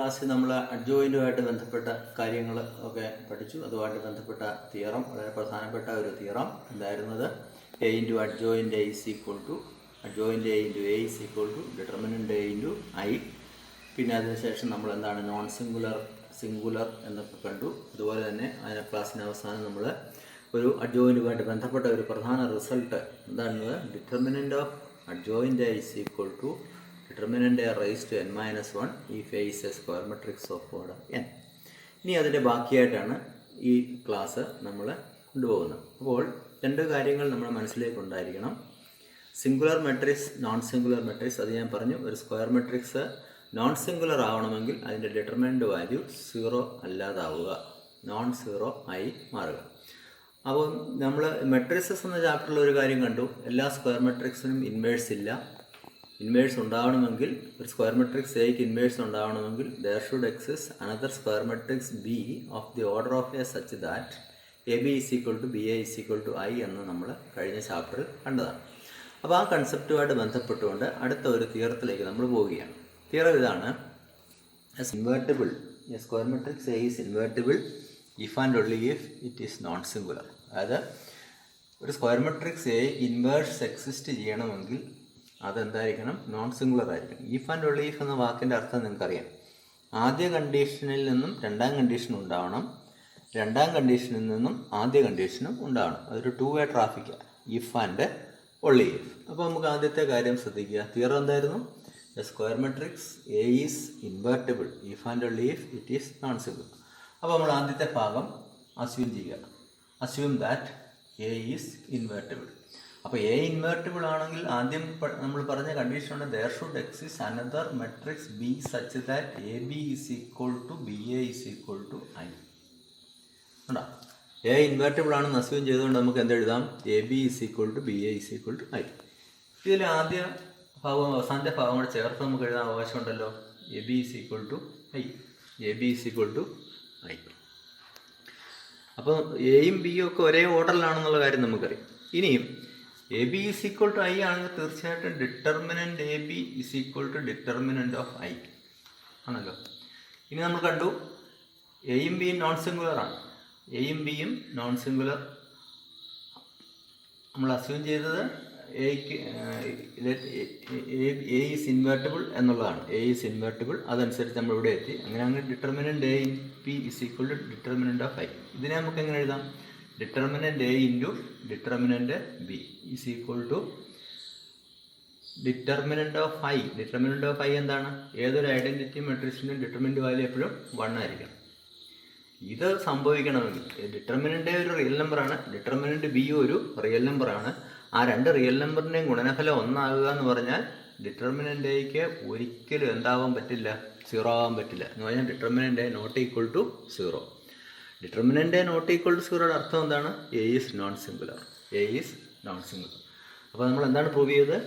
ക്ലാസ്സിൽ നമ്മൾ അഡ്ജോയിൻറ്റുമായിട്ട് ബന്ധപ്പെട്ട കാര്യങ്ങൾ ഒക്കെ പഠിച്ചു. അതുമായിട്ട് ബന്ധപ്പെട്ട തിയറം, വളരെ പ്രധാനപ്പെട്ട ഒരു തിയറം എന്തായിരുന്നത്? A into adjoint A is equal to adjoint A into A is equal to determinant A into I. പിന്നെ അതിനുശേഷം നമ്മൾ എന്താണ് നോൺ സിംഗുലർ എന്നൊക്കെ കണ്ടു. അതുപോലെ തന്നെ അതിന് ക്ലാസ്സിന് അവസാനം നമ്മൾ ഒരു അഡ്ജോയിൻറ്റുമായിട്ട് ബന്ധപ്പെട്ട ഒരു പ്രധാന റിസൾട്ട് എന്താണെന്നത്? Determinant of adjoint A is equal to determinant A raise to n-1 if A is a square matrix of order n. ഇനി അതിൻ്റെ ബാക്കിയായിട്ടാണ് ഈ ക്ലാസ് നമ്മൾ കൊണ്ടുപോകുന്നത്. അപ്പോൾ രണ്ട് കാര്യങ്ങൾ നമ്മുടെ മനസ്സിലേക്ക് ഉണ്ടായിരിക്കണം. Singular matrix, non singular matrix. അത് ഞാൻ പറഞ്ഞു. ഒരു സ്ക്വയർ മെട്രിക്സ് നോൺ സിംഗുലർ ആവണമെങ്കിൽ അതിൻ്റെ ഡിറ്റർമിനൻ്റ് വാല്യൂ 0 അല്ലാതാവുക, നോൺ സീറോ ആയി മാറുക. അപ്പോൾ നമ്മൾ മെട്രിക്സസ് എന്ന ചാപ്റ്ററിൽ ഒരു കാര്യം കണ്ടു. എല്ലാ സ്ക്വയർ മെട്രിക്സിനും ഇൻവേഴ്സ് ഇല്ല. ഇൻവേഴ്സ് ഉണ്ടാവണമെങ്കിൽ, ഒരു സ്ക്വയർ മെട്രിക്സ് എയ്ക്ക് ഇൻവേഴ്സ് ഉണ്ടാവണമെങ്കിൽ there should exist another square matrix B of the order of A such that AB is equal to BA is equal to I എന്ന് നമ്മൾ കഴിഞ്ഞ ചാപ്റ്ററിൽ കണ്ടതാണ്. അപ്പോൾ ആ കൺസെപ്റ്റുമായിട്ട് ബന്ധപ്പെട്ടുകൊണ്ട് അടുത്ത ഒരു തിയറത്തിലേക്ക് നമ്മൾ പോവുകയാണ്. തിയറം ഇതാണ്: invertible, A square matrix A is invertible if and only if it is non singular. അതായത് ഒരു square matrix A inverse exist ചെയ്യണമെങ്കിൽ അതെന്തായിരിക്കണം? നോൺ സിംഗുലർ ആയിരിക്കണം. ഈഫ് ആൻഡ് ഒൺലി ഈഫ് എന്ന വാക്കിൻ്റെ അർത്ഥം നിങ്ങൾക്കറിയാം. ആദ്യ കണ്ടീഷനിൽ നിന്നും രണ്ടാം കണ്ടീഷൻ ഉണ്ടാവണം, രണ്ടാം കണ്ടീഷനിൽ നിന്നും ആദ്യ കണ്ടീഷനും ഉണ്ടാവണം. അതൊരു 2-way ട്രാഫിക്കാണ്, ഇഫ് ആൻഡ് ഒൺലി ഇഫ്. അപ്പോൾ നമുക്ക് ആദ്യത്തെ കാര്യം ശ്രദ്ധിക്കുക. തിയറം എന്തായിരുന്നു? A square matrix A is invertible if and only if it is non singular. അപ്പോൾ നമ്മൾ ആദ്യത്തെ ഭാഗം അസ്യൂം ചെയ്യുക. Assume that A is invertible. അപ്പോൾ എ ഇൻവേർട്ടിബിൾ ആണെങ്കിൽ ആദ്യം നമ്മൾ പറഞ്ഞ കണ്ടീഷനാണ് there should exist another matrix B such that AB is equal to BA is equal to I. ഉണ്ടോ? എ ഇൻവേർട്ടിബിൾ ആണെന്ന് അസ്യൂം ചെയ്തുകൊണ്ട് നമുക്ക് എന്തെഴുതാം? AB is equal to BA is equal to I. ഇതിൽ ആദ്യ ഭാഗവും അവസാനത്തെ ഭാഗം കൂടെ ചേർത്ത് നമുക്ക് എഴുതാൻ അവകാശമുണ്ടല്ലോ. AB is equal to I. AB is equal to I. അപ്പോൾ എയും ബിയും ഒക്കെ ഒരേ ഓർഡറിലാണെന്നുള്ള കാര്യം നമുക്കറിയാം. ഇനിയും A B is equal to I ആണെങ്കിൽ തീർച്ചയായിട്ടും determinant A B is equal to determinant of I ആണല്ലോ. ഇനി നമ്മൾ കണ്ടു എയും ബിയും നോൺ സിംഗുലർ ആണ്. എയും ബിയും നോൺ സിംഗുലർ നമ്മൾ അസ്യൂം ചെയ്തത് എയ്ക്ക് എ ഈസ് ഇൻവേർട്ടിബിൾ എന്നുള്ളതാണ്. എ ഈസ് ഇൻവേർട്ടിബിൾ, അതനുസരിച്ച് നമ്മൾ ഇവിടെ എത്തി. അങ്ങനെ determinant A in P is equal to determinant of I. ഇതിനെ നമുക്ക് എങ്ങനെ എഴുതാം? Determinant A into determinant B is equal to determinant of I. Determinant of I എന്താണ്? ഏതൊരു ഐഡൻറ്റിറ്റി മെട്രിക്സിൻ്റെ ഡിറ്റർമിനൻ്റ് വാല്യൂ എപ്പോഴും 1 ആയിരിക്കണം. ഇത് സംഭവിക്കണമെങ്കിൽ ഡിറ്റർമിനൻ്റ് ഒരു റിയൽ നമ്പറാണ്, ഡിറ്റർമിനൻ്റ് ബി ഒരു റിയൽ നമ്പറാണ്. ആ രണ്ട് റിയൽ നമ്പറിൻ്റെയും ഗുണനഫലം 1 ആകുക എന്ന് പറഞ്ഞാൽ ഡിറ്റർമിനൻ്റ് എക്ക് ഒരിക്കലും എന്താവാൻ പറ്റില്ല? 0 ആവാൻ പറ്റില്ല. എന്ന് പറഞ്ഞാൽ determinant A not equal to 0. Determinant A not equal to 0യുടെ അർത്ഥം എന്താണ്? A is non singular. A is non singular. അപ്പോൾ നമ്മൾ എന്താണ് പ്രൂവ് ചെയ്തത്?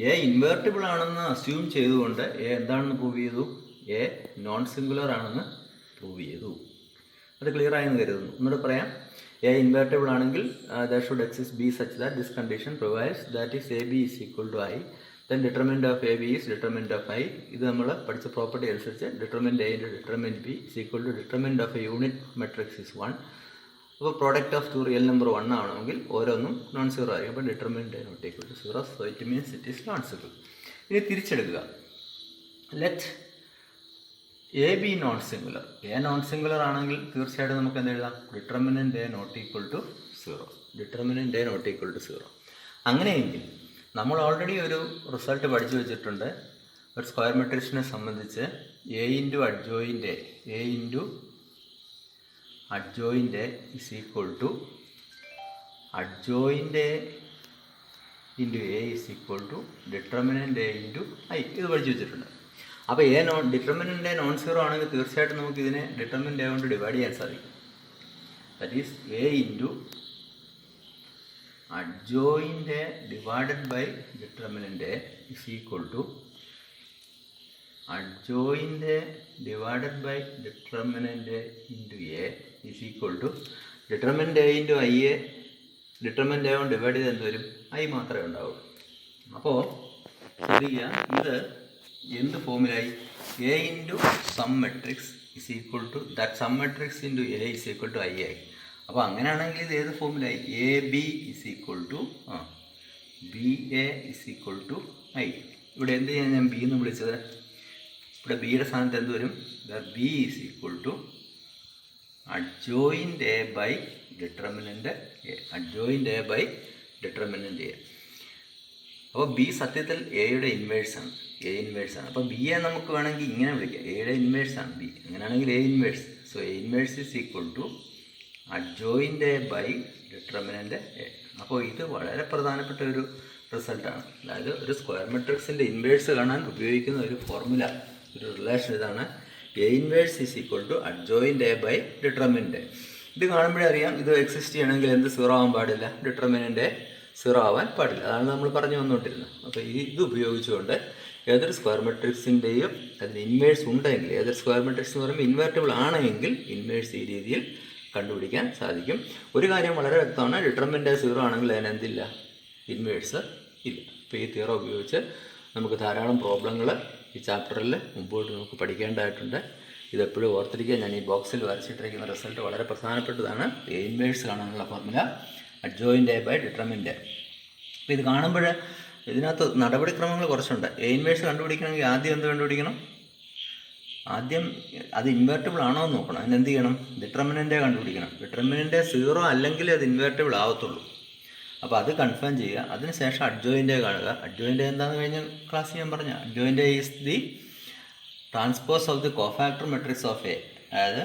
എ ഇൻവേർട്ടിബിൾ ആണെന്ന് അസ്യൂം ചെയ്തുകൊണ്ട് എ എന്താണെന്ന് പ്രൂവ് ചെയ്തു? എ നോൺ സിംഗുലർ ആണെന്ന് പ്രൂവ് ചെയ്തു. അത് ക്ലിയർ ആയെന്ന് കരുതുന്നു. ഒന്നുകൂടെ പറയാം. എ ഇൻവേർട്ടിബിൾ ആണെങ്കിൽ there should exist B such that this condition provides that is AB is equal to I, then determinant of AB is determinant of I. ഇത് നമ്മൾ പഠിച്ച പ്രോപ്പർട്ടി അനുസരിച്ച് determinant A into determinant B is equal to determinant of A unit matrix is 1. അപ്പോൾ product of 2 real number 1 ആണെങ്കിൽ ഓരോന്നും non zero ആയിരിക്കും. അപ്പോൾ determinant A not equal to 0, so it means it is non single. ഇനി തിരിച്ചെടുക്കുക. Let A be non singular. A non singular ആണെങ്കിൽ തീർച്ചയായിട്ടും നമുക്ക് എന്തെഴുതാം? Determinant A not equal to 0. Determinant A not equal to 0. അങ്ങനെയെങ്കിൽ നമ്മൾ ഓൾറെഡി ഒരു result പഠിച്ചു വെച്ചിട്ടുണ്ട്. ഒരു സ്ക്വയർ മെട്രിക്സിനെ സംബന്ധിച്ച് A into adjoint A into adjoint is equal to adjoint into A is equal to determinant A into I. ഇത് പഠിച്ചു വെച്ചിട്ടുണ്ട്. അപ്പോൾ ഡിറ്റർമിനൻ്റ് നോൺ സീറോ ആണെങ്കിൽ തീർച്ചയായിട്ടും നമുക്ക് ഇതിനെ ഡിറ്റർമിനൻ്റ് എ കൊണ്ട് ഡിവൈഡ് ചെയ്യാൻ സാധിക്കും. That is A into adjoint A divided by determinant A is equal to adjoint A divided by determinant A into A is equal to determinant A into IA. determinant A കൊണ്ട് divide ചെയ്ത് എന്ത് വരും? I മാത്രമേ ഉണ്ടാവുള്ളൂ. അപ്പോൾ ശ്രദ്ധിക്കുക, ഇത് എന്ത് ഫോമിലായി? A into some matrix is equal to that some matrix into A is equal to I ആയി. അപ്പോൾ അങ്ങനെയാണെങ്കിൽ ഇത് ഏത് ഫോമിലായി? A B is equal to B A is equal to I. ഇവിടെ എന്ത് ചെയ്യാൻ ഞാൻ ബി എന്ന് വിളിച്ചത്? ഇവിടെ ബിയുടെ സ്ഥാനത്ത് എന്ത് വരും? B is equal to adjoint A by determinant A. Adjoint A by determinant A. അപ്പോൾ ബി സത്യത്തിൽ എയുടെ ഇൻവേഴ്സാണ്. എ ഇൻവേഴ്സാണ്. അപ്പോൾ ബി എ നമുക്ക് വേണമെങ്കിൽ ഇങ്ങനെ വിളിക്കാം, എയുടെ ഇൻവേഴ്സാണ് ബി. അങ്ങനെയാണെങ്കിൽ A inverse. So A inverse is equal to adjoint A by determinant A. അപ്പോൾ ഇത് വളരെ പ്രധാനപ്പെട്ട ഒരു റിസൾട്ടാണ്. അതായത് ഒരു സ്ക്വയർ മെട്രിക്സിൻ്റെ ഇൻവേഴ്സ് കാണാൻ ഉപയോഗിക്കുന്ന ഒരു ഫോർമുല, ഒരു റിലേഷൻ ഇതാണ്. A inverse is equal to adjoint A by determinant A. ഇത് കാണുമ്പോഴേ അറിയാം ഇത് എക്സിസ്റ്റ് ചെയ്യണമെങ്കിൽ എന്ത് സീറോ ആവാൻ പാടില്ല? ഡിറ്റർമിനൻ്റ് എ സീറോ ആവാൻ പാടില്ല. അതാണ് നമ്മൾ പറഞ്ഞു വന്നുകൊണ്ടിരുന്നത്. അപ്പോൾ ഇത് ഉപയോഗിച്ചുകൊണ്ട് ഏതൊരു സ്ക്വയർ മെട്രിക്സിൻ്റെയും അതിന് ഇൻവേഴ്സ് ഉണ്ടെങ്കിൽ, ഏതൊരു സ്ക്വയർ മെട്രിക്സ് എന്ന് പറയുമ്പോൾ ഇൻവേർട്ടബിൾ ആണെങ്കിൽ ഇൻവേഴ്സ് ഈ രീതിയിൽ കണ്ടുപിടിക്കാൻ സാധിക്കും. ഒരു കാര്യം വളരെ വ്യക്തമാണ്, ഡിറ്റർമിനൻ്റ് സീറോ ആണെങ്കിൽ അതിന് എന്തില്ല? ഇൻവേഴ്സ് ഇല്ല. അപ്പോൾ ഈ തിയറം ഉപയോഗിച്ച് നമുക്ക് ധാരാളം പ്രോബ്ലങ്ങൾ ഈ ചാപ്റ്ററിൽ മുമ്പോട്ട് നമുക്ക് പഠിക്കേണ്ടതായിട്ടുണ്ട്. ഇതെപ്പോഴും ഓർത്തിരിക്കുക. ഞാൻ ഈ ബോക്സിൽ വരച്ചിട്ടിരിക്കുന്ന റിസൾട്ട് വളരെ പ്രധാനപ്പെട്ടതാണ്. എ ഇൻവേഴ്സ് കാണാനുള്ള formula adjoint A by determinant A. അപ്പോൾ ഇത് കാണുമ്പോൾ ഇതിനകത്ത് നടപടിക്രമങ്ങൾ കുറച്ചുണ്ട്. എ ഇൻവേഴ്സ് കണ്ടുപിടിക്കണമെങ്കിൽ ആദ്യം എന്ത് കണ്ടുപിടിക്കണം? ആദ്യം അത് ഇൻവേർട്ടബിൾ ആണോ എന്ന് നോക്കണം. അതിനെന്ത് ചെയ്യണം? ഡിറ്റർമിനൻ്റ് കണ്ടുപിടിക്കണം. ഡിറ്റർമിനൻ്റ് സീറോ അല്ലെങ്കിൽ അത് ഇൻവേർട്ടബിൾ ആവത്തുള്ളൂ. അപ്പോൾ അത് കൺഫേം ചെയ്യുക. അതിനുശേഷം അഡ്ജോയിൻ്റ് കാണുക. അഡ്ജോയിൻ്റ് എന്താണെന്ന് കഴിഞ്ഞ ക്ലാസ് ഞാൻ പറഞ്ഞ adjoint is the transpose of the cofactor matrix of A. അതായത്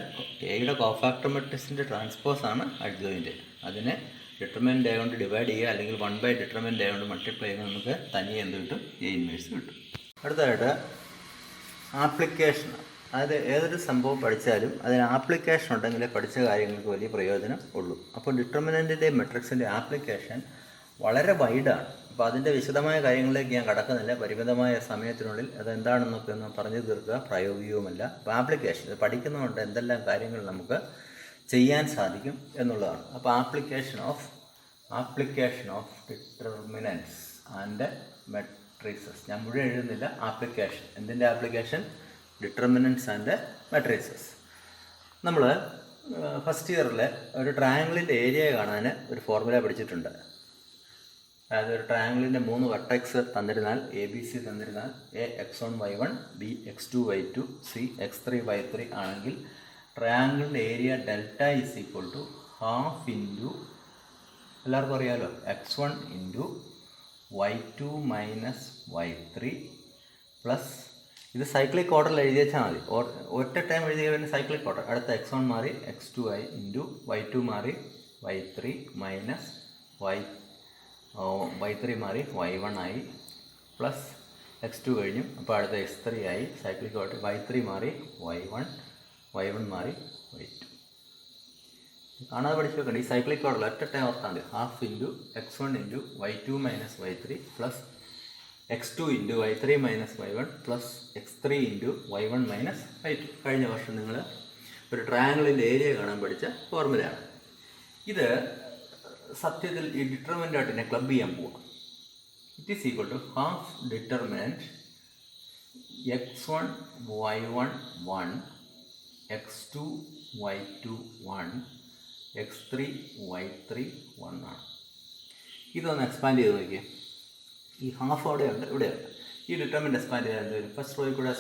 എയുടെ കോഫാക്ടർ മെട്രിക്സിൻ്റെ ട്രാൻസ്പോസ് ആണ് അഡ്ജോയിൻ്റ്. അതിനെ ഡിറ്റർമിനൻ്റ് എ കൊണ്ട് ഡിവൈഡ് ചെയ്യുക, അല്ലെങ്കിൽ 1 ബൈ ഡിറ്റർമിനൻ്റ് എ കൊണ്ട് മൾട്ടിപ്ലൈ ചെയ്യുക. നമുക്ക് തനിയെ എന്ത് കിട്ടും? എ ഇൻവേഴ്സ് കിട്ടും. അടുത്തതായിട്ട് ആപ്ലിക്കേഷൻ. അതായത് ഏതൊരു സംഭവം പഠിച്ചാലും അതിന് ആപ്ലിക്കേഷൻ ഉണ്ടെങ്കിലേ പഠിച്ച കാര്യങ്ങൾക്ക് വലിയ പ്രയോജനം ഉള്ളൂ. അപ്പോൾ ഡിറ്റർമിനൻ്റിൻ്റെ മെട്രിക്സിൻ്റെ ആപ്ലിക്കേഷൻ വളരെ വൈഡാണ്. അപ്പോൾ അതിൻ്റെ വിശദമായ കാര്യങ്ങളിലേക്ക് ഞാൻ കടക്കുന്നില്ല. പരിമിതമായ സമയത്തിനുള്ളിൽ അതെന്താണെന്നൊക്കെ ഒന്ന് പറഞ്ഞു തീർക്കുക പ്രായോഗികവുമല്ല. അപ്പോൾ ആപ്ലിക്കേഷൻ ഇത് പഠിക്കുന്നതുകൊണ്ട് എന്തെല്ലാം കാര്യങ്ങൾ നമുക്ക് ചെയ്യാൻ സാധിക്കും എന്നുള്ളതാണ്. അപ്പോൾ application of determinants and matrixes. ഞാൻ മുഴുവൻ എഴുതുന്നില്ല. ആപ്ലിക്കേഷൻ എന്തിൻ്റെ ആപ്ലിക്കേഷൻ? Determinants and matrixes. നമ്മൾ ഫസ്റ്റ് ഇയറിൽ ഒരു ട്രയാങ്കിളിൻ്റെ ഏരിയ കാണാൻ ഒരു ഫോർമുല പഠിച്ചിട്ടുണ്ട്. അതായത് ഒരു ട്രയാങ്കിളിൻ്റെ 3 വെർട്ടെക്സ് തന്നിരുന്നാൽ, എ ബി സി തന്നിരുന്നാൽ, A x1 y1, B x2 y2, C x3 y3 ആണെങ്കിൽ ട്രയാങ്കിളിൻ്റെ area delta is equal to half into, എല്ലാവർക്കും അറിയാമല്ലോ, x1 into y2 minus y3 plus, ഇത് സൈക്ലിക് ഓർഡറിൽ എഴുതി വെച്ചാൽ മതി. ഒറ്റ ടൈം എഴുതിയ പിന്നെ സൈക്ലിക് ഓർഡർ. അടുത്ത x1 മാറി x2 ആയി, ഇൻറ്റു y2 മാറി y3 മൈനസ് y3 മാറി y1 ആയി, പ്ലസ് x2 കഴിഞ്ഞു. അപ്പോൾ അടുത്ത x3 ആയി, സൈക്ലിക് ഓർഡർ. y3 മാറി y1 മാറി y2. കാണാതെ പഠിച്ചു വെക്കണ്ട. ഈ സൈക്ലിക് ഓർഡർ ഒറ്റ ടൈം ഓർത്താൽ മതി. Half into x1 into y2 minus y3 plus x2 into y3 minus y1 plus x3 into y1 minus y2. കഴിഞ്ഞ വർഷം നിങ്ങൾ ഒരു ട്രയാങ്കിളിൻ്റെ ഏരിയ കാണാൻ പഠിച്ച ഫോർമുലയാണ്. ഇത് സത്യത്തിൽ ഈ ഡിറ്റർമിനൻ്റ് ആയിട്ട് തന്നെ ക്ലബ് ചെയ്യാൻ പോവാം. It is equal to half determinant x1 y1 1, x2 y2 1, x3 y3 1 ആണ്. ഇതൊന്ന് എക്സ്പാൻഡ് ചെയ്ത് നോക്കിയേ. ഈ ഹാഫ് അവിടെയുണ്ട്, ഇവിടെയുണ്ട്. ഈ ഡിറ്റർമിനൻ്റ് എക്സ്പാൻഡ് ചെയ്യാൻ എന്ത് വരും? ഫസ്റ്റ് റോയിൽ കൂടെ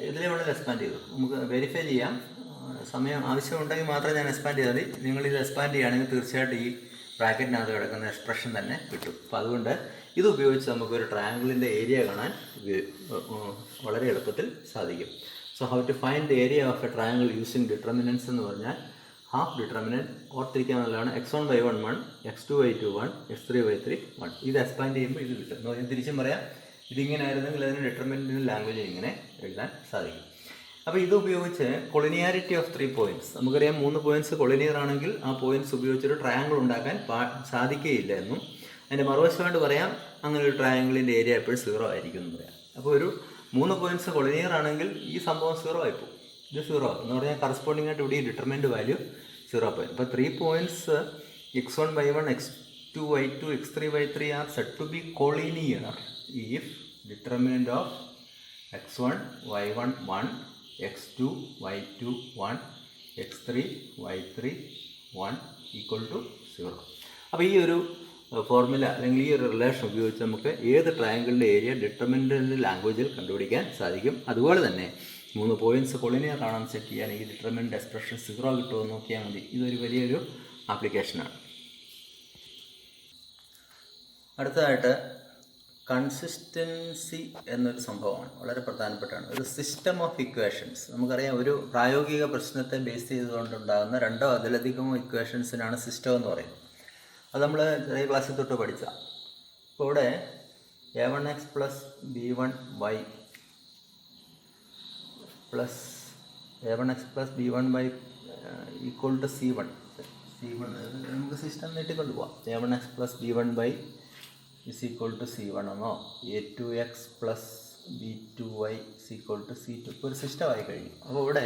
ഇതിലെ വേണമെങ്കിൽ എക്സ്പാൻഡ് ചെയ്തു. നമുക്ക് വെരിഫൈ ചെയ്യാം. സമയം ആവശ്യമുണ്ടെങ്കിൽ മാത്രമേ ഞാൻ എക്സ്പാൻഡ് ചെയ്താൽ മതി. നിങ്ങളിത് എക്സ്പാൻഡ് ചെയ്യുകയാണെങ്കിൽ തീർച്ചയായിട്ടും ഈ ബ്രാക്കറ്റിനകത്ത് കിടക്കുന്ന എക്സ്പ്രഷൻ തന്നെ കിട്ടും. അപ്പോൾ അതുകൊണ്ട് ഇത് ഉപയോഗിച്ച് നമുക്കൊരു ട്രയാങ്കിളിൻ്റെ ഏരിയ കാണാൻ വളരെ എളുപ്പത്തിൽ സാധിക്കും. So how to find the area of a triangle using determinants എന്ന് പറഞ്ഞാൽ half determinant ഓർത്തിരിക്കാനുള്ളതാണ്. x1 y1 1, x2 y2 1, x3 y3 1. ഇത് എക്സ്പാൻഡ് ചെയ്യുമ്പോൾ ഇത് കിട്ടും. ഞാൻ തിരിച്ചും പറയാം, ഇതിങ്ങനെ ആയിരുന്നെങ്കിൽ അതിന് ഡിറ്റർമിനൻറ്റിൻ്റെ ലാംഗ്വേജ് ഇങ്ങനെ എഴുതാൻ സാധിക്കും. അപ്പോൾ ഇത് ഉപയോഗിച്ച് കൊളിനിയാരിറ്റി ഓഫ് 3 പോയിൻറ്റ്സ്, നമുക്കറിയാം 3 പോയിൻറ്റ്സ് കൊളിനിയർ ആണെങ്കിൽ ആ പോയിൻറ്റ്സ് ഉപയോഗിച്ചൊരു ട്രയാങ്കിൾ ഉണ്ടാക്കാൻ സാധിക്കുകയില്ല എന്നും, അതിൻ്റെ മറുവശമായിട്ട് പറയാം അങ്ങനെ ഒരു ട്രയാങ്കിളിൻ്റെ ഏരിയ എപ്പോഴും 0 ആയിരിക്കും എന്ന് പറയാം. അപ്പോൾ ഒരു 3 പോയിൻറ്റ്സ് കൊളിനിയർ ആണെങ്കിൽ ഈ സംഭവം 0 ആയിപ്പോവും. ഇത് 0 എന്ന് പറഞ്ഞാൽ കറസ്പോണ്ടിങ് ആയിട്ട് ഇവിടെ ഈ ഡിറ്റർമിനൻ്റ് വാല്യൂ 0 പോയിൻറ്റ്. അപ്പോൾ 3 points x1 y1, x2 y2, x3 y3 are said to be collinear if determinant of x1 y1 1, x2 y2 1, x3 y3 1 equal to 0. അപ്പോൾ ഈ ഒരു ഫോർമുല അല്ലെങ്കിൽ ഈ ഒരു റിലേഷൻ ഉപയോഗിച്ച് നമുക്ക് ഏത് ട്രയാങ്കിളിൻ്റെ ഏരിയ ഡിറ്റർമിനൻ്റ് ലാംഗ്വേജിൽ കണ്ടുപിടിക്കാൻ സാധിക്കും. അതുപോലെ തന്നെ 3 പോയിൻറ്റ്സ് കൊളിനിയർ ആണെന്ന് ചെക്ക് ചെയ്യാൻ ഈ ഡിറ്റർമിനൻ്റ് എക്സ്പ്രഷൻ 0 കിട്ടുമോ എന്ന് നോക്കിയാൽ മതി. ഇതൊരു വലിയൊരു ആപ്ലിക്കേഷനാണ്. അടുത്തതായിട്ട് കൺസിസ്റ്റൻസി എന്നൊരു സംഭവമാണ്, വളരെ പ്രധാനപ്പെട്ടാണ്. ഒരു സിസ്റ്റം ഓഫ് ഇക്വേഷൻസ്. നമുക്കറിയാം, ഒരു പ്രായോഗിക പ്രശ്നത്തെ ബേസ് ചെയ്തുകൊണ്ടുണ്ടാകുന്ന 2 അതിലധികമോ ഇക്വേഷൻസിനാണ് സിസ്റ്റം എന്ന് പറയുന്നത്. അത് നമ്മൾ ചെറിയ ക്ലാസ്സിൽ തൊട്ട് പഠിച്ച. ഇപ്പോൾ ഇവിടെ a1x plus b1y plus a1x plus b1y equal to c1 നമുക്ക് സിസ്റ്റം നീട്ടിക്കൊണ്ട് പോവാം. a1x plus b1y is equal to c1 എന്നോ a2x plus b2y is equal to c2 ഇപ്പോൾ ഒരു സിസ്റ്റമായി കഴിഞ്ഞു. അപ്പോൾ ഇവിടെ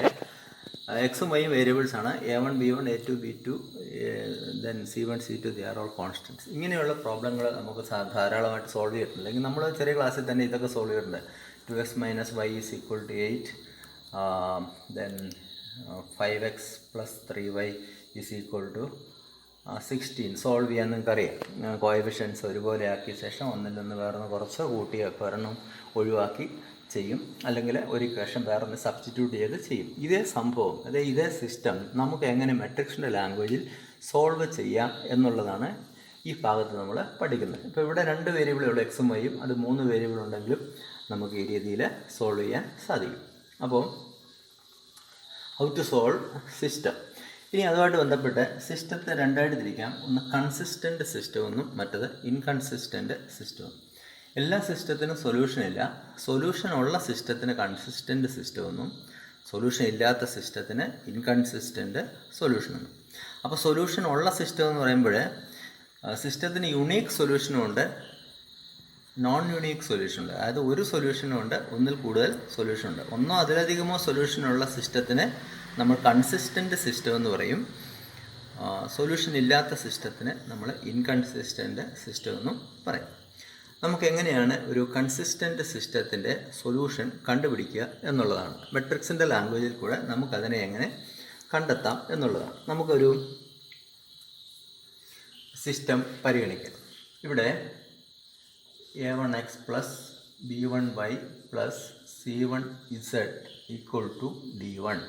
എക്സും വൈയും വേരിയബിൾസ് ആണ്. a1 b1 a2 b2 then c1 c2 they are all constants. ഇങ്ങനെയുള്ള പ്രോബ്ലങ്ങൾ നമുക്ക് ധാരാളമായിട്ട് സോൾവ് ചെയ്തിട്ടുണ്ട്. അല്ലെങ്കിൽ നമ്മൾ ചെറിയ ക്ലാസ്സിൽ തന്നെ ഇതൊക്കെ സോൾവ് ചെയ്തിട്ടുണ്ട്. 2x minus y is equal to 8, then 5x plus 3y is equal to 16. Solve ചെയ്യാൻ നിങ്ങൾക്കറിയാം. കോഎഫിഷ്യൻസ് ഒരുപോലെ ആക്കിയ ശേഷം ഒന്നിൽ നിന്ന് വേറൊന്ന് കുറച്ച് കൂട്ടിയൊക്കെ ഒരെണ്ണം ഒഴിവാക്കി ചെയ്യും, അല്ലെങ്കിൽ ഒരു ഇക്വേഷൻ വേറൊന്ന് സബ്സ്റ്റിറ്റ്യൂട്ട് ചെയ്ത് ചെയ്യും. ഇതേ സംഭവം, അതായത് ഇതേ സിസ്റ്റം നമുക്ക് എങ്ങനെ മെട്രിക്സിൻ്റെ ലാംഗ്വേജിൽ സോൾവ് ചെയ്യാം എന്നുള്ളതാണ് ഈ ഭാഗത്ത് നമ്മൾ പഠിക്കുന്നത്. ഇപ്പോൾ ഇവിടെ 2 വേരിയബിളുള്ള എക്സും വൈയും, അത് 3 വേരിയബിൾ ഉണ്ടെങ്കിലും നമുക്ക് ഈ രീതിയിൽ സോൾവ് ചെയ്യാൻ സാധിക്കും. അപ്പോൾ ഹൗ ടു സോൾവ് സിസ്റ്റം. ഇനി അതുമായിട്ട് ബന്ധപ്പെട്ട് സിസ്റ്റത്തെ 2ആയിട്ട് തിരിക്കാം. ഒന്ന് കൺസിസ്റ്റൻ്റ് സിസ്റ്റം എന്നും മറ്റത് ഇൻകൺസിസ്റ്റൻ്റ് സിസ്റ്റം. എല്ലാ സിസ്റ്റത്തിനും സൊല്യൂഷൻ ഇല്ല. സൊല്യൂഷൻ ഉള്ള സിസ്റ്റത്തിന് കൺസിസ്റ്റൻ്റ് സിസ്റ്റം എന്നും സൊല്യൂഷൻ ഇല്ലാത്ത സിസ്റ്റത്തിന് ഇൻകൺസിസ്റ്റൻ്റ് സൊല്യൂഷൻ എന്നും. അപ്പോൾ സൊല്യൂഷൻ ഉള്ള സിസ്റ്റം എന്ന് പറയുമ്പോൾ സിസ്റ്റത്തിന് യുണീക്ക് സൊല്യൂഷനും ഉണ്ട്, നോൺ യുണീക്ക് സൊല്യൂഷൻ ഉണ്ട്. അതായത് ഒരു സൊല്യൂഷനും ഉണ്ട്, ഒന്നിൽ കൂടുതൽ സൊല്യൂഷൻ ഉണ്ട്. ഒന്നോ അതിലധികമോ സൊല്യൂഷനുള്ള സിസ്റ്റത്തിന് നമ്മൾ കൺസിസ്റ്റൻ്റ് സിസ്റ്റം എന്ന് പറയും. സൊല്യൂഷൻ ഇല്ലാത്ത സിസ്റ്റത്തിന് നമ്മൾ ഇൻകൺസിസ്റ്റൻ്റ് സിസ്റ്റം എന്നും പറയും. നമുക്ക് എങ്ങനെയാണ് ഒരു കൺസിസ്റ്റൻ്റ് സിസ്റ്റത്തിൻ്റെ സൊല്യൂഷൻ കണ്ടുപിടിക്കുക എന്നുള്ളതാണ്. മെട്രിക്സിൻ്റെ ലാംഗ്വേജിൽ കൂടെ നമുക്കതിനെ എങ്ങനെ കണ്ടെത്താം എന്നുള്ളതാണ്. നമുക്കൊരു സിസ്റ്റം പരിഗണിക്കാം. ഇവിടെ a1x plus b1y plus c1z equal to d1,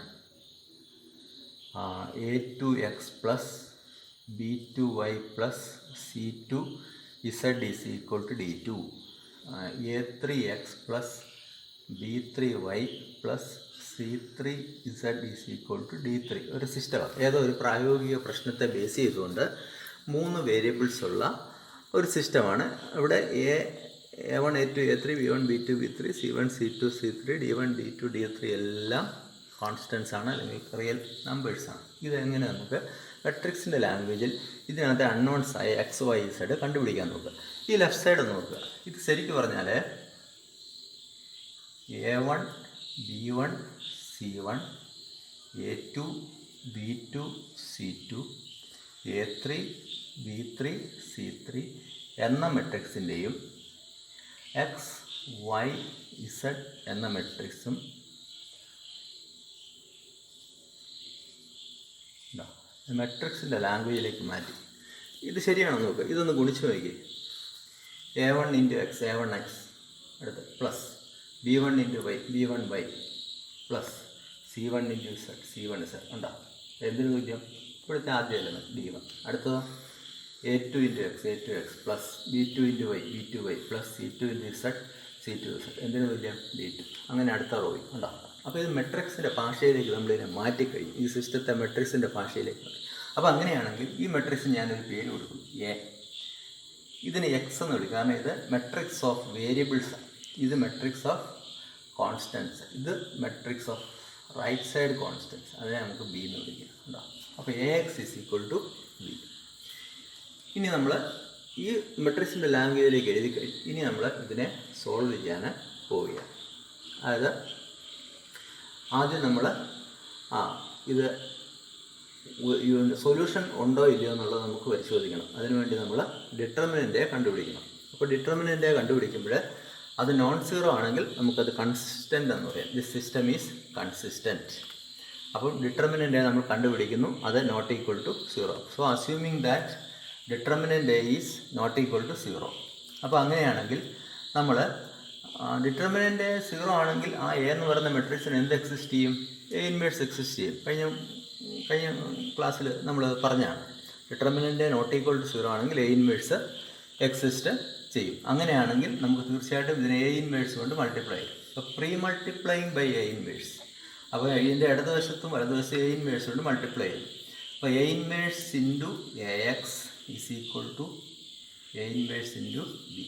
a2x plus b2y plus c2z is equal to d2, a3x plus b3y plus c3z is equal to d3. ഒരു സിസ്റ്റമാണ്, ഏതോ ഒരു പ്രായോഗിക പ്രശ്നത്തെ ബേസ് ചെയ്തുകൊണ്ട് 3 വേരിയബിൾസ് ഉള്ള ഒരു സിസ്റ്റമാണ്. ഇവിടെ a1 a2 a3 b1 b2 b3 c1 c2 c3 d1 d2 d3 എല്ലാം കോൺസ്റ്റൻസ് ആണ്, അല്ലെങ്കിൽ റിയൽ നമ്പേഴ്സാണ്. ഇതെങ്ങനെ നമുക്ക് മെട്രിക്സിൻ്റെ ലാംഗ്വേജിൽ ഇതിനകത്ത് അൺനോൺസ് ആയ എക്സ് വൈ സെഡ് കണ്ടുപിടിക്കാൻ നോക്കുക. ഈ ലെഫ്റ്റ് സൈഡ് നോക്കുക. ഇത് ശരിക്കും പറഞ്ഞാൽ a1 b1 c1 a2 b2 c2 a3 b3 c3 എന്ന മെട്രിക്സിൻ്റെയും എക്സ് വൈ ഇസഡ് എന്ന മെട്രിക്സും മെട്രിക്സിൻ്റെ ലാംഗ്വേജിലേക്ക് മാറ്റി. ഇത് ശരിയാണെന്ന് നോക്കുക. ഇതൊന്ന് ഗുണിച്ച് നോക്കി. a1 ഇൻറ്റു എക്സ് a1x അടുത്ത് plus b1 into Y b1y plus c1 into z c1z ഉണ്ടോ? എന്തിനു തുല്യം? ഇവിടുത്തെ ആദ്യ എലമെൻറ്റ് d1. അടുത്തതോ a2 into X a2x plus b2 into Y b2y plus c2 into z c2z എന്തിനു തുല്യം? d2. അങ്ങനെ അടുത്ത റോയും ഉണ്ടോ? അപ്പോൾ ഇത് മെട്രിക്സിൻ്റെ ഭാഷയിലേക്ക് നമ്മളിതിനെ മാറ്റിക്കഴിഞ്ഞു. ഈ സിസ്റ്റത്തെ മെട്രിക്സിൻ്റെ ഭാഷയിലേക്ക് മാറ്റി. അപ്പോൾ അങ്ങനെയാണെങ്കിൽ ഈ മെട്രിക്സ് ഞാനൊരു പേര് കൊടുക്കും, എ. ഇതിന് എക്സ് എന്ന് വിളിക്കും, കാരണം ഇത് മെട്രിക്സ് ഓഫ് വേരിയബിൾസ്. ഇത് മെട്രിക്സ് ഓഫ് കോൺസ്റ്റൻസ്. ഇത് matrix of right side constants. അതിനെ നമുക്ക് ബി എന്ന് വിളിക്കാം ഉണ്ടോ? അപ്പോൾ A X is equal to B. ഇനി നമ്മൾ ഈ മെട്രിക്സിൻ്റെ ലാംഗ്വേജിലേക്ക് എഴുതി കഴിഞ്ഞു. ഇനി നമ്മൾ ഇതിനെ സോൾവ് ചെയ്യാൻ പോവുകയാണ്. അതായത് ആദ്യം നമ്മൾ ഇത് സൊല്യൂഷൻ ഉണ്ടോ ഇല്ലയോ എന്നുള്ളത് നമുക്ക് പരിശോധിക്കണം. അതിനുവേണ്ടി നമ്മൾ ഡിറ്റർമിനൻ്റ് കണ്ടുപിടിക്കണം. അപ്പോൾ ഡിറ്റർമിനൻ്റ് കണ്ടുപിടിക്കുമ്പോൾ അത് നോൺ സീറോ ആണെങ്കിൽ നമുക്കത് കൺസിസ്റ്റൻ്റ് എന്ന് പറയാം. This system is consistent. അപ്പം ഡിറ്റർമിനൻ്റ് നമ്മൾ കണ്ടുപിടിക്കുന്നു, അത് not equal to zero. So assuming that determinant A is not equal to zero. അപ്പോൾ അങ്ങനെയാണെങ്കിൽ നമ്മൾ ഡിറ്റർമിനൻ്റ് സീറോ ആണെങ്കിൽ ആ എ എന്ന് പറയുന്ന മെട്രിക്സിന് എന്ത് എക്സിസ്റ്റ് ചെയ്യും? എ ഇൻവേഴ്സ് എക്സിസ്റ്റ് ചെയ്യും. കഴിഞ്ഞ ക്ലാസ്സിൽ നമ്മൾ പറഞ്ഞാണ് determinant not equal to zero ആണെങ്കിൽ എ ഇൻവേഴ്സ് എക്സിസ്റ്റ് ചെയ്യും. അങ്ങനെയാണെങ്കിൽ നമുക്ക് തീർച്ചയായിട്ടും ഇതിനെ എ ഇൻവേഴ്സ് കൊണ്ട് മൾട്ടിപ്ലൈ ചെയ്യും. അപ്പോൾ പ്രീ മൾട്ടിപ്ലൈയിങ് ബൈ എ ഇൻവേഴ്സ്. അപ്പോൾ ഇതിൻ്റെ ഇടതുവശത്തും വലതുവശത്തും എ ഇൻവേഴ്സ് കൊണ്ട് മൾട്ടിപ്ലൈ ചെയ്യും. അപ്പോൾ A inverse into A X is equal to A inverse into B.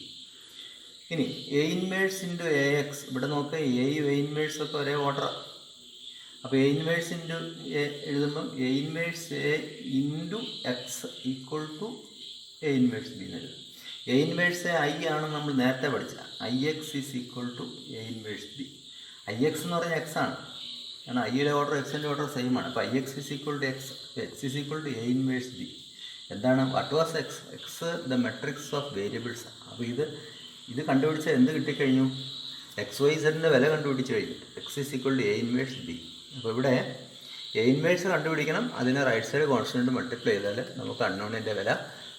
ഇനി A inverse into A X, ഇവിടെ നോക്കുക എയും എ ഇൻവേഴ്സും ഒക്കെ ഒരേ ഓർഡറാണ്. അപ്പോൾ എ ഇൻവേഴ്സ് ഇൻറ്റു എ എഴുതുമ്പം A inverse A into X equal to A inverse B എന്ന് എഴുതും. എ ഇൻവേഴ്സ് ഐ ആണ് നമ്മൾ നേരത്തെ പഠിച്ച I X is equal to A inverse B. I X എന്ന് പറഞ്ഞാൽ എക്സ് ആണ്, കാരണം ഐയുടെ ഓർഡർ എക്സിൻ്റെ ഓർഡർ സെയിം ആണ്. അപ്പോൾ I X is equal to X, X is equal to A inverse B. എന്താണ് what was X? X the matrix of variables. അപ്പോൾ ഇത് കണ്ടുപിടിച്ചാൽ എന്ത് കിട്ടിക്കഴിഞ്ഞു? എക്സ് വൈ സെഡിൻ്റെ വില കണ്ടുപിടിച്ച് കഴിഞ്ഞു. X is equal to A inverse B. അപ്പോൾ ഇവിടെ എ ഇൻവേഴ്സ് കണ്ടുപിടിക്കണം, അതിനെ റൈറ്റ് സൈഡ് കോൺസ്റ്റൻറ്റ് മൾട്ടിപ്ലൈ ചെയ്താൽ നമുക്ക് അൺനോണിൻ്റെ വില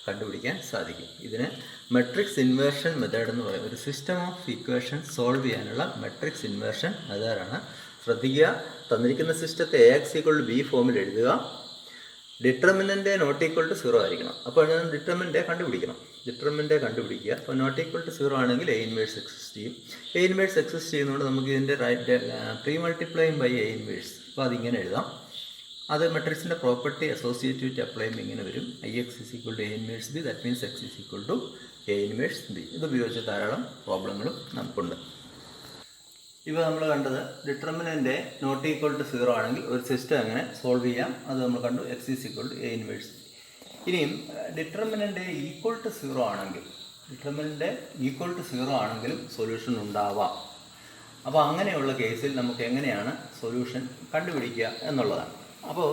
കണ്ടുപിടിക്കാൻ സാധിക്കും. ഇതിന് മെട്രിക്സ് ഇൻവേർഷൻ മെത്തേഡ് എന്ന് പറയും. ഒരു സിസ്റ്റം ഓഫ് ഇക്വേഷൻ സോൾവ് ചെയ്യാനുള്ള മെട്രിക്സ് ഇൻവേർഷൻ മെത്തേഡാണ്. ശ്രദ്ധിക്കുക, തന്നിരിക്കുന്ന സിസ്റ്റത്തെ A X equal to B ഫോമിൽ എഴുതുക. Determinant not equal to zero ആയിരിക്കണം. അപ്പോൾ ഞാൻ ഡിറ്റർമിനൻ്റ് കണ്ടുപിടിക്കണം. കണ്ടുപിടിക്കുക. അപ്പോൾ നോട്ട് ഈക്വൾ ടു സീറോ ആണെങ്കിൽ എ ഇൻവേഴ്സ് എക്സിസ്റ്റ് ചെയ്യും. എ ഇൻവേഴ്സ് എക്സിസ്റ്റ് ചെയ്യുന്നതുകൊണ്ട് നമുക്ക് ഇതിൻ്റെ right pre multiplying by A inverse. അപ്പോൾ അതിങ്ങനെ എഴുതാം. അത് മെട്രിക്സിൻ്റെ പ്രോപ്പർട്ടി അസോസിയേറ്റ് അപ്ലൈ ചെയ്യുമ്പോൾ ഇങ്ങനെ വരും. I X is equal to A inverse B, that means X is equal to A inverse B. ഇത് ഉപയോഗിച്ച് ധാരാളം പ്രോബ്ലങ്ങളും നമുക്കുണ്ട്. ഇപ്പോൾ നമ്മൾ കണ്ടത് determinant not equal to zero ആണെങ്കിൽ ഒരു സിസ്റ്റം എങ്ങനെ സോൾവ് ചെയ്യാം, അത് നമ്മൾ കണ്ടു. X is equal to A inverse. ഇനിയും ഡിറ്റർമിനൻ്റ് ഈക്വൾ ടു സീറോ ആണെങ്കിലും സൊല്യൂഷൻ ഉണ്ടാവാം. അപ്പോൾ അങ്ങനെയുള്ള കേസിൽ നമുക്ക് എങ്ങനെയാണ് സൊല്യൂഷൻ കണ്ടുപിടിക്കുക എന്നുള്ളതാണ്. അപ്പോൾ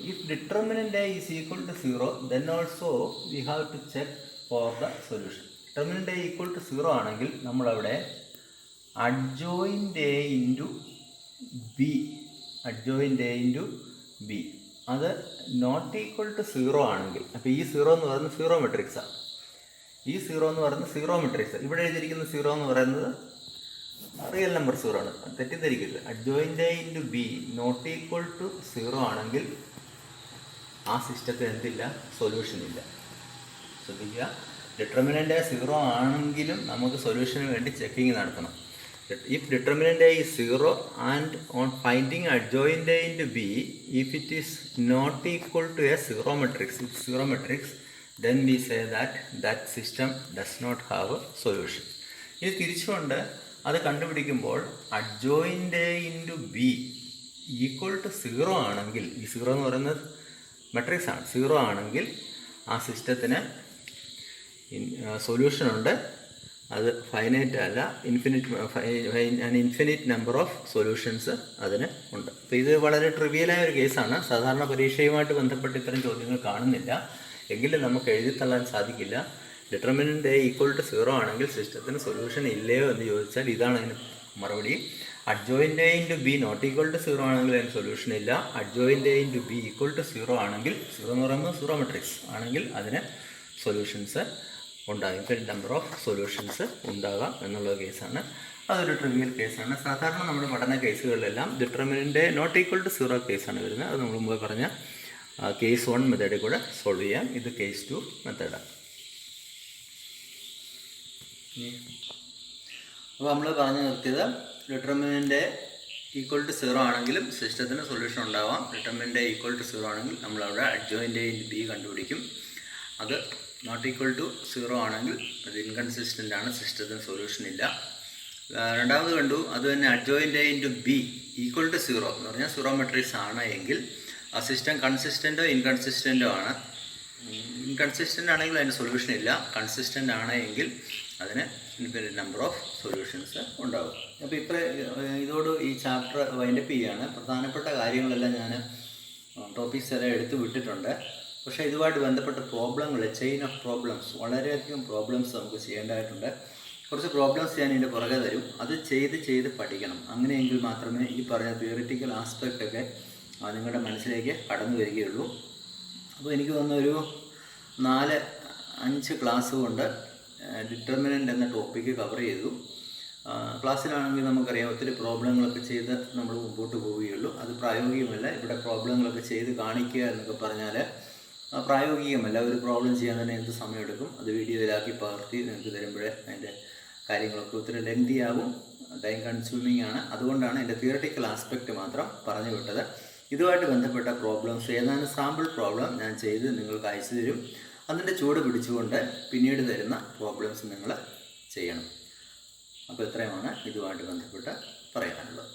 if determinant is equal to zero then also we have to check for the solution. Determinant equal to zero ആണെങ്കിൽ നമ്മളവിടെ അഡ്ജോയിൻ്റ് എ ഇൻറ്റു ബി അത് നോട്ട് ഈക്വൾ ടു സീറോ ആണെങ്കിൽ, അപ്പോൾ ഈ സീറോ എന്ന് പറയുന്നത് സീറോ മെട്രിക്സാണ്. ഇവിടെ എഴുതിയിരിക്കുന്ന സീറോ എന്ന് പറയുന്നത് റിയൽ നമ്പർ സീറോ ആണ്, തെറ്റിദ്ധരിക്കരുത്. Adjoint A into B not equal to zero ആണെങ്കിൽ ആ സിസ്റ്റത്തിന് എന്തില്ല? സൊല്യൂഷൻ ഇല്ല. ശ്രദ്ധിക്കുക, ഡിറ്റർമിനൻ്റ് സീറോ ആണെങ്കിലും നമുക്ക് സൊല്യൂഷന് വേണ്ടി ചെക്കിങ് നടത്തണം. If determinant A is 0 and on finding adjoint A into B, if it is not equal to a zero matrix, then we say that system does not have a solution. ഇത് തിരിച്ചുകൊണ്ട് അത് കണ്ടുപിടിക്കുമ്പോൾ adjoint A into B equal to zero ആണെങ്കിൽ, ഈ zero എന്ന് പറയുന്നത് matrix ആണ്, zero ആണെങ്കിൽ ആ സിസ്റ്റത്തിന് സൊല്യൂഷൻ ഉണ്ട്. അത് ഫൈനൈറ്റ് അല്ല, ഇൻഫിനിറ്റ് നമ്പർ ഓഫ് സൊല്യൂഷൻസ് അതിന് ഉണ്ട്. അപ്പോൾ ഇത് വളരെ ട്രിവിയലായ ഒരു കേസാണ്. സാധാരണ പരീക്ഷയുമായിട്ട് ബന്ധപ്പെട്ട് ഇത്തരം ചോദ്യങ്ങൾ കാണുന്നില്ല, എങ്കിലും നമുക്ക് എഴുതിത്തള്ളാൻ സാധിക്കില്ല. Determinant A equal to zero ആണെങ്കിൽ സിസ്റ്റത്തിന് സൊല്യൂഷൻ ഇല്ലയോ എന്ന് ചോദിച്ചാൽ ഇതാണ് അതിന് മറുപടി. Adjoint A into B not equal to zero ആണെങ്കിൽ അതിന് സൊല്യൂഷൻ ഇല്ല. Adjoint A into B equal to zero ആണെങ്കിൽ, സീറോ എന്ന് പറയുമ്പോൾ സീറോ മെട്രിക്സ് ആണെങ്കിൽ അതിന് സൊല്യൂഷൻസ് ഉണ്ടാകും, ഇൻഫിനിറ്റ് നമ്പർ ഓഫ് സൊല്യൂഷൻസ് ഉണ്ടാകാം എന്നുള്ള കേസാണ്. അതൊരു ട്രിവിയൽ കേസാണ്. സാധാരണ നമ്മുടെ പഠന കേസുകളിലെല്ലാം determinant not equal to zero കേസാണ് വരുന്നത്. അത് നമ്മൾ മുമ്പ് പറഞ്ഞ കേസ് 1 മെത്തേഡിൽ കൂടെ സോൾവ് ചെയ്യാം. ഇത് കേസ് 2 മെത്തേഡാണ്. അപ്പോൾ നമ്മൾ പറഞ്ഞു നിർത്തിയത് ഡിറ്റർമിനൻ്റ് ഈക്വൽ ടു സീറോ ആണെങ്കിലും സിസ്റ്റത്തിന് സൊല്യൂഷൻ ഉണ്ടാവാം. ഡിറ്റർമിനൻ്റ് ഈക്വൽ ടു സീറോ ആണെങ്കിൽ നമ്മളവിടെ അഡ്ജോയിൻ്റ് എ ഇൻറ്റു ബി കണ്ടുപിടിക്കും. അത് നോട്ട് ഈക്വൽ ടു സീറോ ആണെങ്കിൽ അത് ഇൻകൺസിസ്റ്റൻ്റ് ആണ്, സിസ്റ്റത്തിന് സൊല്യൂഷൻ ഇല്ല. രണ്ടാമത് കണ്ടു, അത് തന്നെ adjoint A into B equal to zero എന്ന് പറഞ്ഞാൽ സീറോ മെട്രിക്സ് ആണ് എങ്കിൽ ആ സിസ്റ്റം കൺസിസ്റ്റൻ്റോ ഇൻകൺസിസ്റ്റൻ്റോ ആണ്. ഇൻകൺസിസ്റ്റൻ്റ് ആണെങ്കിൽ അതിന് സൊല്യൂഷൻ ഇല്ല, കൺസിസ്റ്റൻ്റ് ആണ് എങ്കിൽ അതിന് ഇൻഫിനിറ്റ് നമ്പർ ഓഫ് സൊല്യൂഷൻസ് ഉണ്ടാകും. അപ്പോൾ ഇതോട് ഈ ചാപ്റ്റർ വൈൻഡപ്പ് ചെയ്യുകയാണ്. പ്രധാനപ്പെട്ട കാര്യങ്ങളെല്ലാം ഞാൻ ടോപ്പിക്സ് എല്ലാം എടുത്തു വിട്ടിട്ടുണ്ട്. പക്ഷേ ഇതുമായിട്ട് ബന്ധപ്പെട്ട പ്രോബ്ലങ്ങൾ, ചെയിൻ ഓഫ് പ്രോബ്ലംസ്, വളരെയധികം പ്രോബ്ലംസ് നമുക്ക് ചെയ്യേണ്ടതായിട്ടുണ്ട്. കുറച്ച് പ്രോബ്ലംസ് ഞാൻ ഇതിൻ്റെ പുറകെ തരും. അത് ചെയ്ത് പഠിക്കണം. അങ്ങനെയെങ്കിൽ മാത്രമേ ഈ പറഞ്ഞ തിയറിറ്റിക്കൽ ആസ്പെക്റ്റൊക്കെ നിങ്ങളുടെ മനസ്സിലേക്ക് കടന്നു വരികയുള്ളൂ. അപ്പോൾ എനിക്ക് തോന്നുന്ന ഒരു 4-5 ക്ലാസ് കൊണ്ട് ഡിറ്റർമിനൻ്റ് എന്ന ടോപ്പിക്ക് കവർ ചെയ്തു. ക്ലാസ്സിലാണെങ്കിൽ നമുക്കറിയാം ഒത്തിരി പ്രോബ്ലങ്ങളൊക്കെ ചെയ്ത് നമ്മൾ മുമ്പോട്ട് പോവുകയുള്ളൂ. അത് പ്രായോഗികമല്ല. ഇവിടെ പ്രോബ്ലങ്ങളൊക്കെ ചെയ്ത് കാണിക്കുക എന്നൊക്കെ പറഞ്ഞാൽ പ്രായോഗികമല്ല. ഒരു പ്രോബ്ലം ചെയ്യാൻ തന്നെ എന്ത് സമയമെടുക്കും. അത് വീഡിയോയിലാക്കി പകർത്തി നിങ്ങൾക്ക് തരുമ്പോഴേ അതിൻ്റെ കാര്യങ്ങളൊക്കെ ഒത്തിരി ലെങ്തി ആകും, ടൈം കൺസ്യൂമിങ് ആണ്. അതുകൊണ്ടാണ് എൻ്റെ തിയററ്റിക്കൽ ആസ്പെക്റ്റ് മാത്രം പറഞ്ഞു വിട്ടത്. ഇതുമായിട്ട് ബന്ധപ്പെട്ട പ്രോബ്ലംസ് ഏതാനും സാമ്പിൾ പ്രോബ്ലം ഞാൻ ചെയ്ത് നിങ്ങൾക്ക് അയച്ചു തരും. അതിൻ്റെ ചൂട് പിടിച്ചുകൊണ്ട് പിന്നീട് തരുന്ന പ്രോബ്ലംസ് നിങ്ങൾ ചെയ്യണം. അപ്പോൾ ഇത്രയുമാണ് ഇതുമായിട്ട് ബന്ധപ്പെട്ട് പറയാനുള്ളത്.